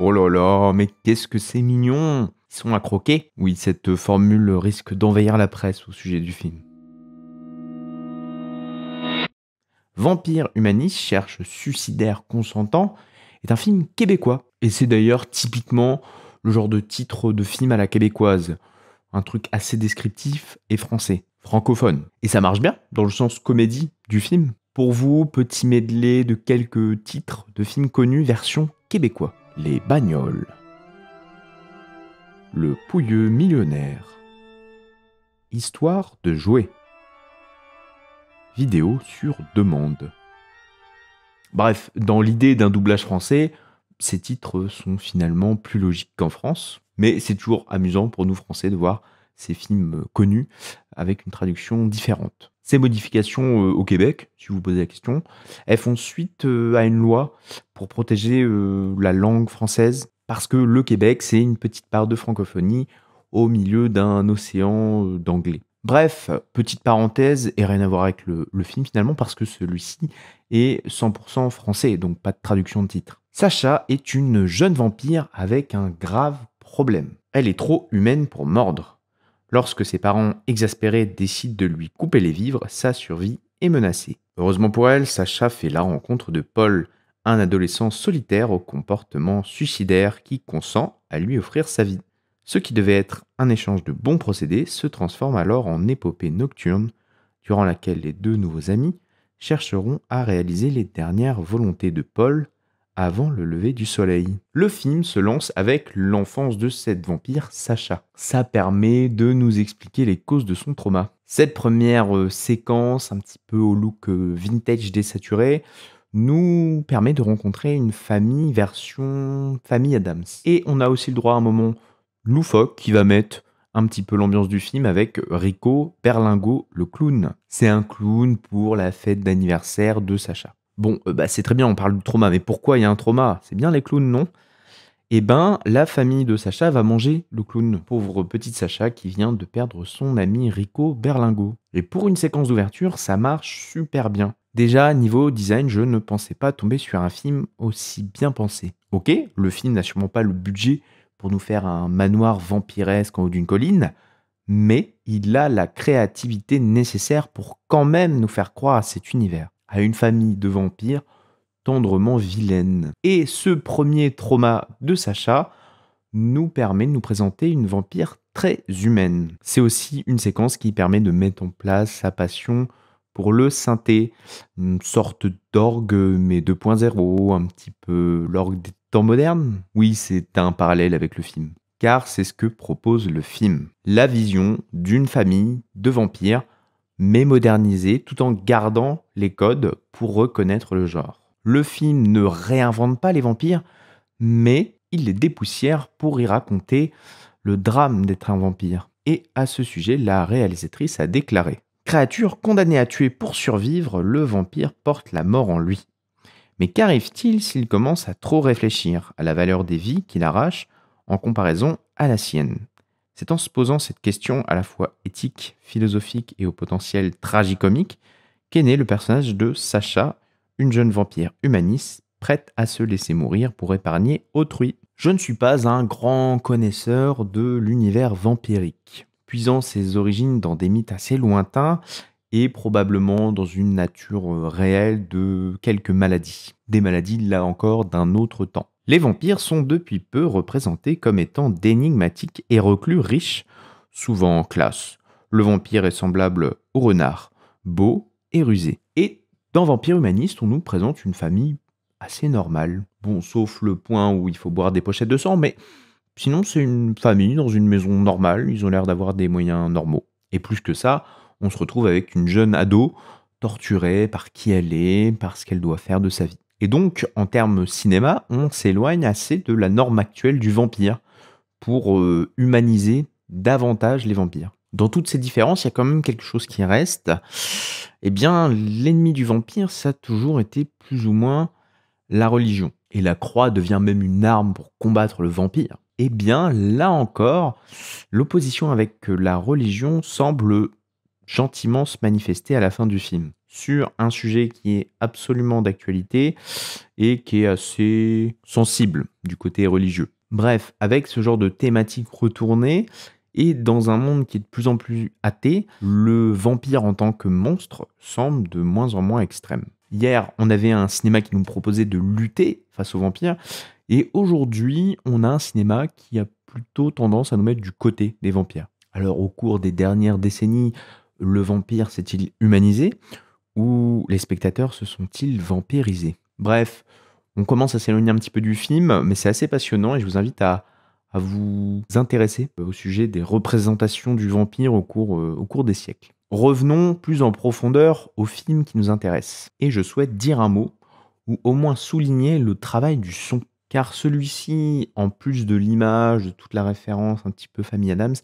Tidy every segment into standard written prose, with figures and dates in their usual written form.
Oh là là, mais qu'est-ce que c'est mignon! Ils sont à croquer. Oui, cette formule risque d'envahir la presse au sujet du film. Vampire humaniste cherche suicidaire consentant est un film québécois. Et c'est d'ailleurs typiquement le genre de titre de film à la québécoise. Un truc assez descriptif et français, francophone. Et ça marche bien dans le sens comédie du film. Pour vous, petit medley de quelques titres de films connus version québécois. Les Bagnoles. Le Pouilleux millionnaire. Histoire de jouer. Vidéo sur demande. Bref, dans l'idée d'un doublage français, ces titres sont finalement plus logiques qu'en France, mais c'est toujours amusant pour nous Français de voir ces films connus avec une traduction différente. Ces modifications au Québec, si vous vous posez la question, elles font suite à une loi pour protéger la langue française, parce que le Québec, c'est une petite part de francophonie au milieu d'un océan d'anglais. Bref, petite parenthèse, et rien à voir avec le film finalement, parce que celui-ci est 100% français, donc pas de traduction de titre. Sacha est une jeune vampire avec un grave problème. Elle est trop humaine pour mordre. Lorsque ses parents exaspérés décident de lui couper les vivres, sa survie est menacée. Heureusement pour elle, Sacha fait la rencontre de Paul, un adolescent solitaire au comportement suicidaire qui consent à lui offrir sa vie. Ce qui devait être un échange de bons procédés se transforme alors en épopée nocturne, durant laquelle les deux nouveaux amis chercheront à réaliser les dernières volontés de Paul avant le lever du soleil. Le film se lance avec l'enfance de cette vampire, Sacha. Ça permet de nous expliquer les causes de son trauma. Cette première séquence, un petit peu au look vintage désaturé, nous permet de rencontrer une famille version famille Adams. Et on a aussi le droit à un moment loufoque qui va mettre un petit peu l'ambiance du film avec Rico Berlingot, le clown. C'est un clown pour la fête d'anniversaire de Sacha. Bon, c'est très bien, on parle de trauma, mais pourquoi il y a un trauma? C'est bien les clowns, non? Eh ben, la famille de Sacha va manger le clown, pauvre petite Sacha qui vient de perdre son ami Rico Berlingot. Et pour une séquence d'ouverture, ça marche super bien. Déjà, niveau design, je ne pensais pas tomber sur un film aussi bien pensé. Ok, le film n'a sûrement pas le budget pour nous faire un manoir vampiresque en haut d'une colline, mais il a la créativité nécessaire pour quand même nous faire croire à cet univers, à une famille de vampires tendrement vilaine. Et ce premier trauma de Sacha nous permet de nous présenter une vampire très humaine. C'est aussi une séquence qui permet de mettre en place sa passion pour le synthé, une sorte d'orgue mais 2.0, un petit peu l'orgue des temps modernes. Oui, c'est un parallèle avec le film, car c'est ce que propose le film. La vision d'une famille de vampires, mais modernisée tout en gardant les codes pour reconnaître le genre. Le film ne réinvente pas les vampires, mais il les dépoussière pour y raconter le drame d'être un vampire. Et à ce sujet, la réalisatrice a déclaré: créature condamnée à tuer pour survivre, le vampire porte la mort en lui. Mais qu'arrive-t-il s'il commence à trop réfléchir à la valeur des vies qu'il arrache en comparaison à la sienne? C'est en se posant cette question à la fois éthique, philosophique et au potentiel tragicomique qu'est né le personnage de Sacha, une jeune vampire humaniste prête à se laisser mourir pour épargner autrui. Je ne suis pas un grand connaisseur de l'univers vampirique, puisant ses origines dans des mythes assez lointains et probablement dans une nature réelle de quelques maladies. Des maladies, là encore, d'un autre temps. Les vampires sont depuis peu représentés comme étant d'énigmatiques et reclus riches, souvent en classe. Le vampire est semblable au renard, beau et rusé. Et dans Vampire Humaniste, on nous présente une famille assez normale. Bon, sauf le point où il faut boire des pochettes de sang, mais sinon c'est une famille dans une maison normale, ils ont l'air d'avoir des moyens normaux. Et plus que ça, on se retrouve avec une jeune ado torturée par qui elle est, par ce qu'elle doit faire de sa vie. Et donc, en termes cinéma, on s'éloigne assez de la norme actuelle du vampire pour humaniser davantage les vampires. Dans toutes ces différences, il y a quand même quelque chose qui reste. Eh bien, l'ennemi du vampire, ça a toujours été plus ou moins la religion. Et la croix devient même une arme pour combattre le vampire. Eh bien, là encore, l'opposition avec la religion semble gentiment se manifester à la fin du film. sur un sujet qui est absolument d'actualité et qui est assez sensible du côté religieux. Bref, avec ce genre de thématique retournée, et dans un monde qui est de plus en plus athée, le vampire en tant que monstre semble de moins en moins extrême. Hier, on avait un cinéma qui nous proposait de lutter face aux vampires, et aujourd'hui, on a un cinéma qui a plutôt tendance à nous mettre du côté des vampires. Alors, au cours des dernières décennies, le vampire s'est-il humanisé ou les spectateurs se sont-ils vampirisés? Bref, on commence à s'éloigner un petit peu du film, mais c'est assez passionnant et je vous invite à vous intéresser au sujet des représentations du vampire au cours des siècles. Revenons plus en profondeur au film qui nous intéresse. Et je souhaite dire un mot, ou au moins souligner le travail du son. Car celui-ci, en plus de l'image, de toute la référence un petit peu Famille Adams,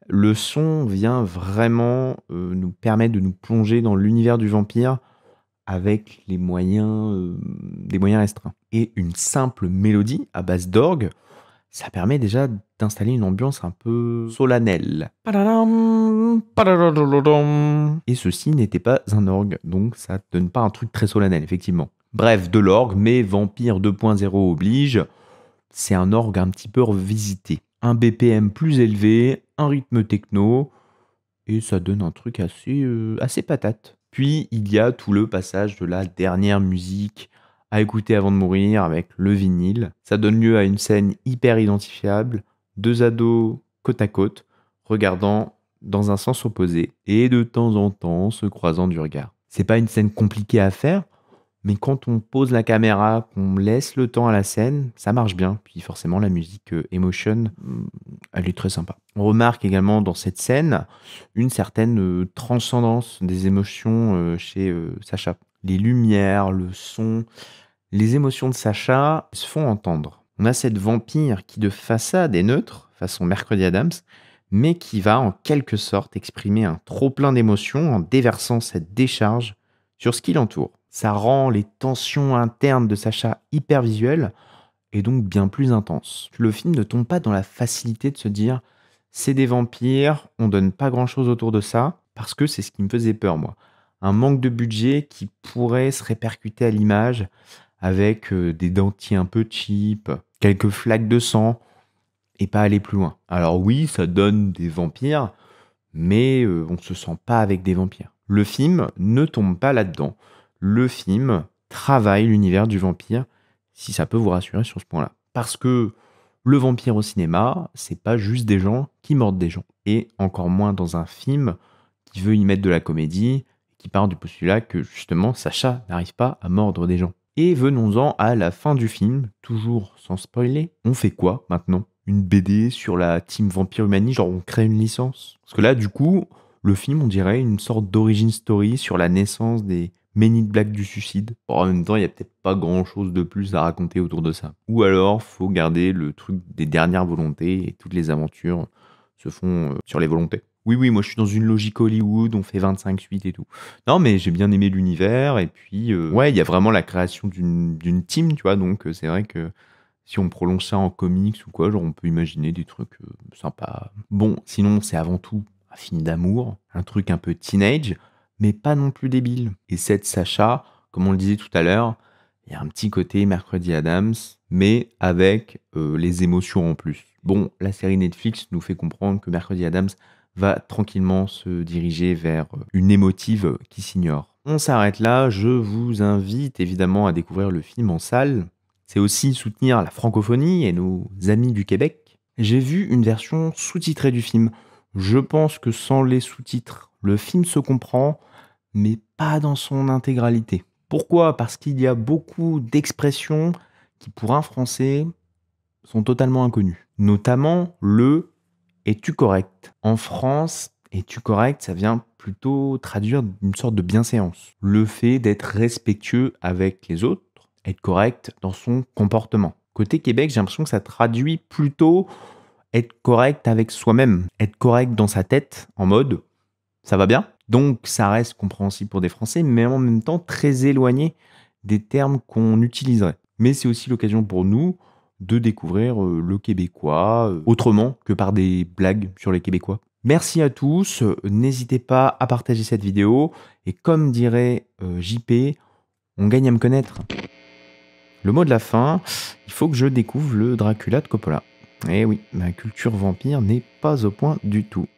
le son vient vraiment nous permettre de nous plonger dans l'univers du vampire avec des moyens restreints. Et une simple mélodie à base d'orgue, ça permet déjà d'installer une ambiance un peu solennelle. Padadam, padadadadadam. Et ceci n'était pas un orgue, donc ça donne pas un truc très solennel, effectivement. Bref, de l'orgue, mais Vampire 2.0 oblige, c'est un orgue un petit peu revisité. Un BPM plus élevé, un rythme techno, et ça donne un truc assez patate. Puis il y a tout le passage de la dernière musique à écouter avant de mourir avec le vinyle. Ça donne lieu à une scène hyper identifiable, deux ados côte à côte, regardant dans un sens opposé et de temps en temps se croisant du regard. C'est pas une scène compliquée à faire, mais quand on pose la caméra, qu'on laisse le temps à la scène, ça marche bien. Puis forcément, la musique Emotion, elle est très sympa. On remarque également dans cette scène une certaine transcendance des émotions chez Sacha. Les lumières, le son, les émotions de Sacha se font entendre. On a cette vampire qui de façade est neutre, façon Mercredi Adams, mais qui va en quelque sorte exprimer un trop-plein d'émotions en déversant cette décharge sur ce qui l'entoure. Ça rend les tensions internes de Sacha hyper visuelles et donc bien plus intenses. Le film ne tombe pas dans la facilité de se dire c'est des vampires, on donne pas grand chose autour de ça, parce que c'est ce qui me faisait peur, moi. Un manque de budget qui pourrait se répercuter à l'image avec des dentiers un peu cheap, quelques flaques de sang, et pas aller plus loin. Alors oui, ça donne des vampires, mais on ne se sent pas avec des vampires. Le film ne tombe pas là-dedans. Le film travaille l'univers du vampire, si ça peut vous rassurer sur ce point-là. Parce que le vampire au cinéma, c'est pas juste des gens qui mordent des gens. Et encore moins dans un film qui veut y mettre de la comédie, qui part du postulat que justement Sacha n'arrive pas à mordre des gens. Et venons-en à la fin du film, toujours sans spoiler. On fait quoi maintenant? Une BD sur la team Vampire Humaniste, genre on crée une licence? Parce que là, du coup, le film, on dirait une sorte d'origin story sur la naissance des Men in Black du suicide. Bon, en même temps, il n'y a peut-être pas grand-chose de plus à raconter autour de ça. Ou alors, faut garder le truc des dernières volontés et toutes les aventures se font sur les volontés. Oui, moi je suis dans une logique Hollywood, on fait 25 suites et tout. Non, mais j'ai bien aimé l'univers, et puis, ouais, il y a vraiment la création d'une team, tu vois, donc c'est vrai que si on prolonge ça en comics ou quoi, genre on peut imaginer des trucs sympas. Bon, sinon, c'est avant tout un film d'amour, un truc un peu teenage, mais pas non plus débile. Et cette Sacha, comme on le disait tout à l'heure, il y a un petit côté Mercredi Adams, mais avec les émotions en plus. Bon, la série Netflix nous fait comprendre que Mercredi Adams va tranquillement se diriger vers une émotive qui s'ignore. On s'arrête là, je vous invite évidemment à découvrir le film en salle. C'est aussi soutenir la francophonie et nos amis du Québec. J'ai vu une version sous-titrée du film. Je pense que sans les sous-titres, le film se comprend, mais pas dans son intégralité. Pourquoi? Parce qu'il y a beaucoup d'expressions qui, pour un Français, sont totalement inconnues. Notamment le es-tu correct? En France, es-tu correct, ça vient plutôt traduire une sorte de bienséance. Le fait d'être respectueux avec les autres, être correct dans son comportement. Côté Québec, j'ai l'impression que ça traduit plutôt être correct avec soi-même, être correct dans sa tête, en mode ça va bien. Donc ça reste compréhensible pour des Français, mais en même temps très éloigné des termes qu'on utiliserait. Mais c'est aussi l'occasion pour nous de découvrir le québécois autrement que par des blagues sur les Québécois. Merci à tous, n'hésitez pas à partager cette vidéo et comme dirait, JP, on gagne à me connaître. Le mot de la fin, il faut que je découvre le Dracula de Coppola. Eh oui, ma culture vampire n'est pas au point du tout.